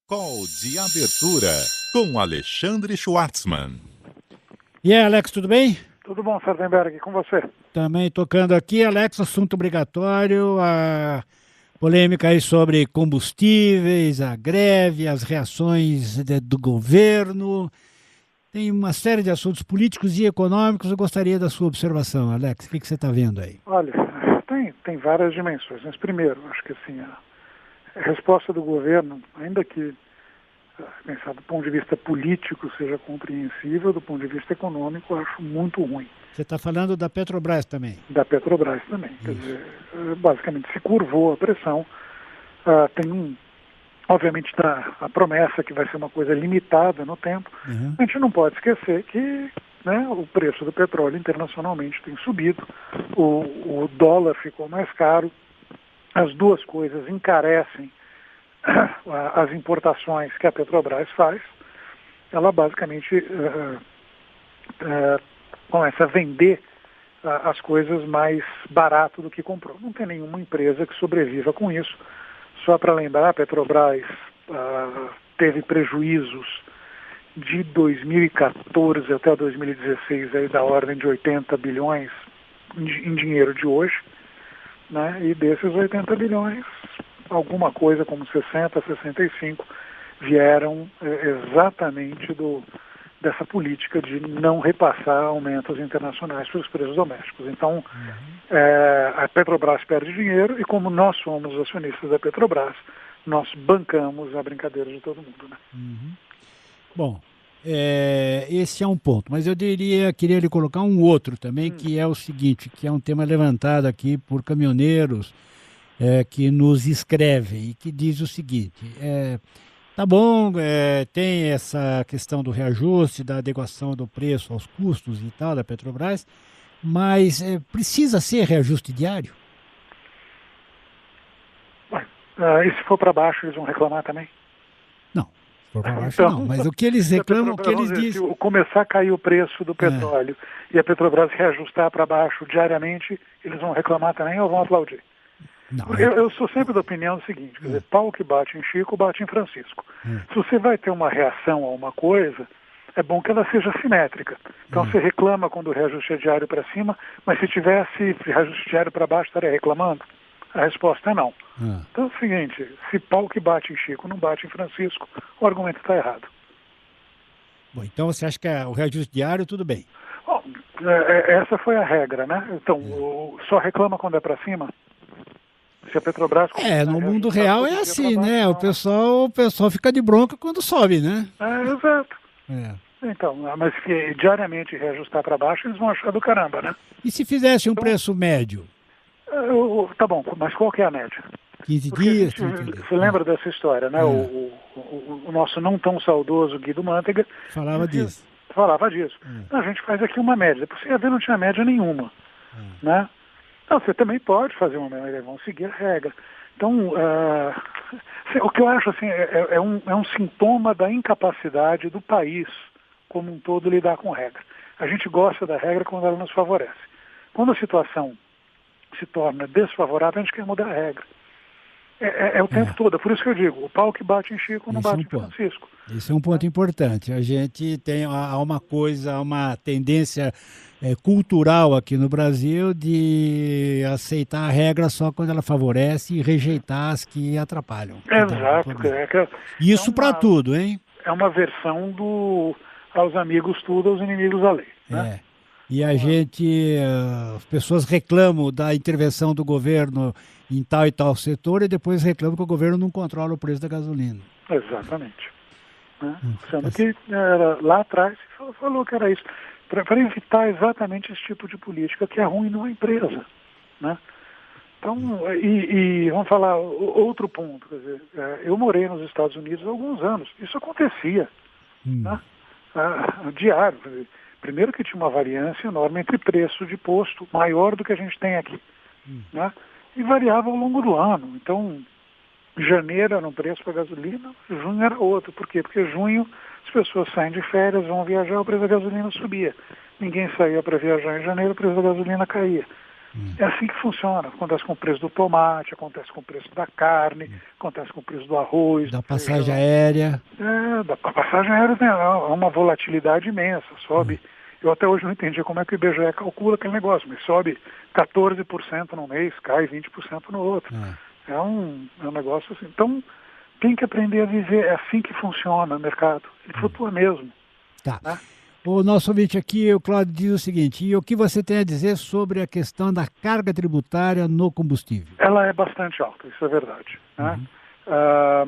Call de abertura com Alexandre Schwartzman. E aí, Alex, tudo bem? Tudo bom, Sardenberg, com você? Também tocando aqui, Alex, assunto obrigatório, a polêmica aí sobre combustíveis, a greve, as reações do governo. Tem uma série de assuntos políticos e econômicos. Eu gostaria da sua observação, Alex. O que você está vendo aí? Olha, tem várias dimensões. Mas primeiro, acho que assim, a resposta do governo, ainda que pensar do ponto de vista político seja compreensível, do ponto de vista econômico eu acho muito ruim. Você está falando da Petrobras também? Da Petrobras também. Quer dizer, basicamente se curvou a pressão. Obviamente, a promessa que vai ser uma coisa limitada no tempo. A gente não pode esquecer que o preço do petróleo internacionalmente tem subido, o dólar ficou mais caro, as duas coisas encarecem as importações que a Petrobras faz. Ela basicamente começa a vender as coisas mais barato do que comprou. Não tem nenhuma empresa que sobreviva com isso. Só para lembrar, a Petrobras teve prejuízos de 2014 até 2016 aí da ordem de 80 bilhões em dinheiro de hoje, né? E desses 80 bilhões, alguma coisa como 60, 65 vieram exatamente dessa política de não repassar aumentos internacionais para os preços domésticos. Então, a Petrobras perde dinheiro e como nós somos acionistas da Petrobras, nós bancamos a brincadeira de todo mundo, né? Bom, esse é um ponto, mas eu queria lhe colocar um outro também, que é o seguinte, que é um tema levantado aqui por caminhoneiros que nos escrevem e que diz o seguinte: tá bom, tem essa questão do reajuste, da adequação do preço aos custos e tal da Petrobras, mas precisa ser reajuste diário? E se for para baixo, eles vão reclamar também? Não, se for para baixo não, mas o que eles reclamam, o que eles dizem... Se começar a cair o preço do petróleo e a Petrobras reajustar para baixo diariamente, eles vão reclamar também ou vão aplaudir? Não, eu sou sempre da opinião do seguinte, quer dizer, pau que bate em Chico, bate em Francisco. Se você vai ter uma reação a uma coisa, é bom que ela seja simétrica. Então você reclama quando o reajuste é diário para cima, mas se tivesse reajuste diário para baixo, estaria reclamando? A resposta é não. Então é o seguinte, se pau que bate em Chico não bate em Francisco, o argumento está errado. Bom, então você acha que o reajuste diário tudo bem? Bom, essa foi a regra, né? Então, só reclama quando é para cima? Se a Petrobras... no mundo real é assim, né? O pessoal fica de bronca quando sobe, né? Exato. Então, mas se diariamente reajustar para baixo, eles vão achar do caramba, né? E se fizesse um preço médio? Tá bom, mas qual que é a média? 15 dias? Você lembra dessa história, né? O nosso não tão saudoso Guido Mantega... Falava disso. A gente faz aqui uma média. Por você ver, não tinha média nenhuma, né? Então, você também pode fazer uma média, vão seguir a regra. Então, o que eu acho assim, é um sintoma da incapacidade do país como um todo lidar com regra. A gente gosta da regra quando ela nos favorece. Quando a situação se torna desfavorável, a gente quer mudar a regra. É o tempo todo, é por isso que eu digo, o pau que bate em Chico não bate em Francisco. Esse é um ponto importante. A gente há uma tendência cultural aqui no Brasil de aceitar a regra só quando ela favorece e rejeitar as que atrapalham. Exato. Isso para tudo, hein? É uma versão aos amigos tudo, aos inimigos a lei. Né? E as pessoas reclamam da intervenção do governo em tal e tal setor e depois reclamam que o governo não controla o preço da gasolina. Exatamente. Sendo que lá atrás falou que era isso. Para evitar exatamente esse tipo de política que é ruim numa empresa. Né? Então, e vamos falar outro ponto. Quer dizer, eu morei nos Estados Unidos há alguns anos. Isso acontecia. Né? Diário. Quer dizer, primeiro que tinha uma variância enorme entre preço de posto maior do que a gente tem aqui. Né? E variava ao longo do ano. Então, janeiro era um preço para gasolina, junho era outro. Por quê? Porque junho as pessoas saem de férias, vão viajar, o preço da gasolina subia. Ninguém saía para viajar em janeiro, o preço da gasolina caía. É assim que funciona. Acontece com o preço do tomate, acontece com o preço da carne, acontece com o preço do arroz. Da passagem aérea. A passagem aérea tem uma volatilidade imensa, sobe. Eu até hoje não entendi como é que o IBGE calcula aquele negócio, mas sobe 14% no mês, cai 20% no outro. É um negócio assim. Então, tem que aprender a viver. É assim que funciona o mercado. Ele flutua mesmo. Tá. Né? O nosso ouvinte aqui, o Cláudio, diz o seguinte: e o que você tem a dizer sobre a questão da carga tributária no combustível? Ela é bastante alta, isso é verdade. Né?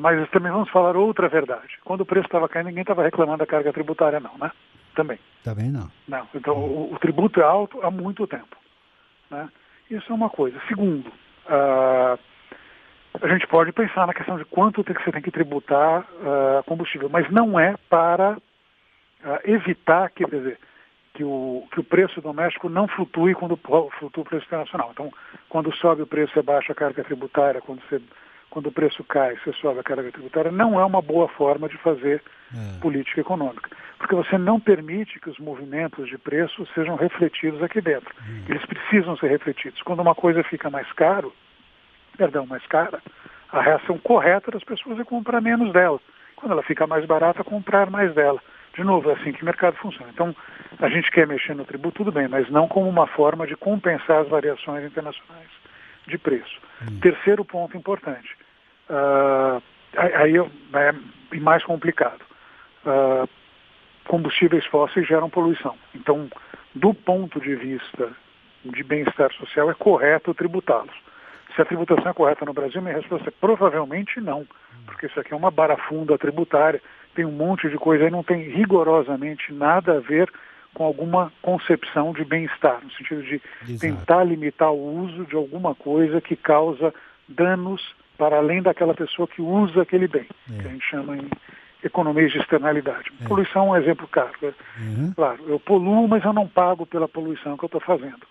Mas também vamos falar outra verdade. Quando o preço estava caindo, ninguém estava reclamando da carga tributária, não, né? Também. Também não. Não. Então, o tributo é alto há muito tempo. Né? Isso é uma coisa. Segundo, a gente pode pensar na questão de quanto você tem que tributar combustível, mas não é para evitar que o preço doméstico não flutue quando flutua o preço internacional. Então, quando sobe o preço, você baixa a carga tributária, quando o preço cai, você sobe a carga tributária, não é uma boa forma de fazer política econômica. Porque você não permite que os movimentos de preço sejam refletidos aqui dentro. Eles precisam ser refletidos. Quando uma coisa fica mais cara, a reação correta das pessoas é comprar menos dela. Quando ela fica mais barata, comprar mais dela. De novo, é assim que o mercado funciona. Então, a gente quer mexer no tributo, tudo bem, mas não como uma forma de compensar as variações internacionais de preço. Terceiro ponto importante, e mais complicado, combustíveis fósseis geram poluição. Então, do ponto de vista de bem-estar social, é correto tributá-los. Se a tributação é correta no Brasil, minha resposta é provavelmente não, porque isso aqui é uma barafunda tributária, tem um monte de coisa aí, não tem rigorosamente nada a ver com alguma concepção de bem-estar, no sentido de tentar limitar o uso de alguma coisa que causa danos para além daquela pessoa que usa aquele bem, que a gente chama em economias de externalidade. Poluição é um exemplo claro. Claro, eu poluo, mas eu não pago pela poluição que eu estou fazendo.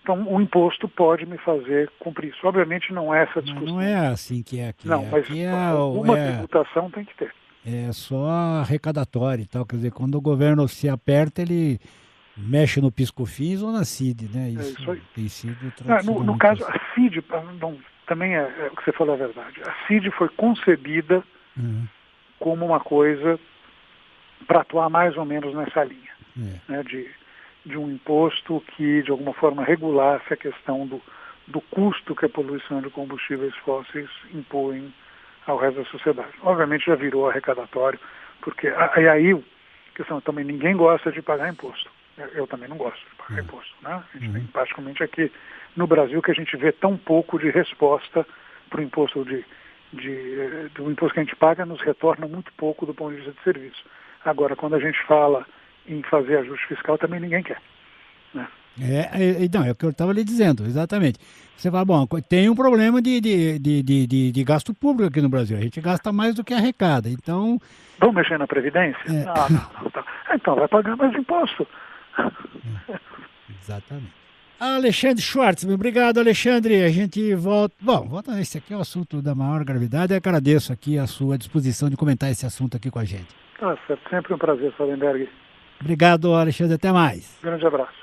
Então, o imposto pode me fazer cumprir isso. Obviamente, não é essa discussão. Mas não é assim que é aqui. Não, mas alguma tributação tem que ter. É só arrecadatório e tal. Quer dizer, quando o governo se aperta, ele mexe no PiscoFins ou na CID, né? Isso aí. Tem sido no caso, a CID, também é o que você falou a verdade. A CID foi concebida como uma coisa para atuar mais ou menos nessa linha, né, de um imposto que, de alguma forma, regulasse a questão do custo que a poluição de combustíveis fósseis impõe ao resto da sociedade. Obviamente já virou arrecadatório, porque aí a questão também, ninguém gosta de pagar imposto. Eu também não gosto de pagar imposto. Né? A gente tem, praticamente aqui no Brasil, que a gente vê tão pouco de resposta para o imposto do imposto que a gente paga, nos retorna muito pouco do ponto de vista de serviço. Agora, quando a gente fala em fazer ajuste fiscal, também ninguém quer. Né? Não, é o que eu estava lhe dizendo, exatamente. Você fala, bom, tem um problema de gasto público aqui no Brasil. A gente gasta mais do que arrecada, então... Vamos mexer na Previdência? Não. Tá. Então vai pagar mais imposto. Exatamente. Alexandre Schwartzman, obrigado, Alexandre. A gente volta... Bom, esse aqui é o assunto da maior gravidade. Eu agradeço aqui a sua disposição de comentar esse assunto aqui com a gente. Tá certo, sempre um prazer, Fallenberg. Obrigado, Alexandre. Até mais. Grande abraço.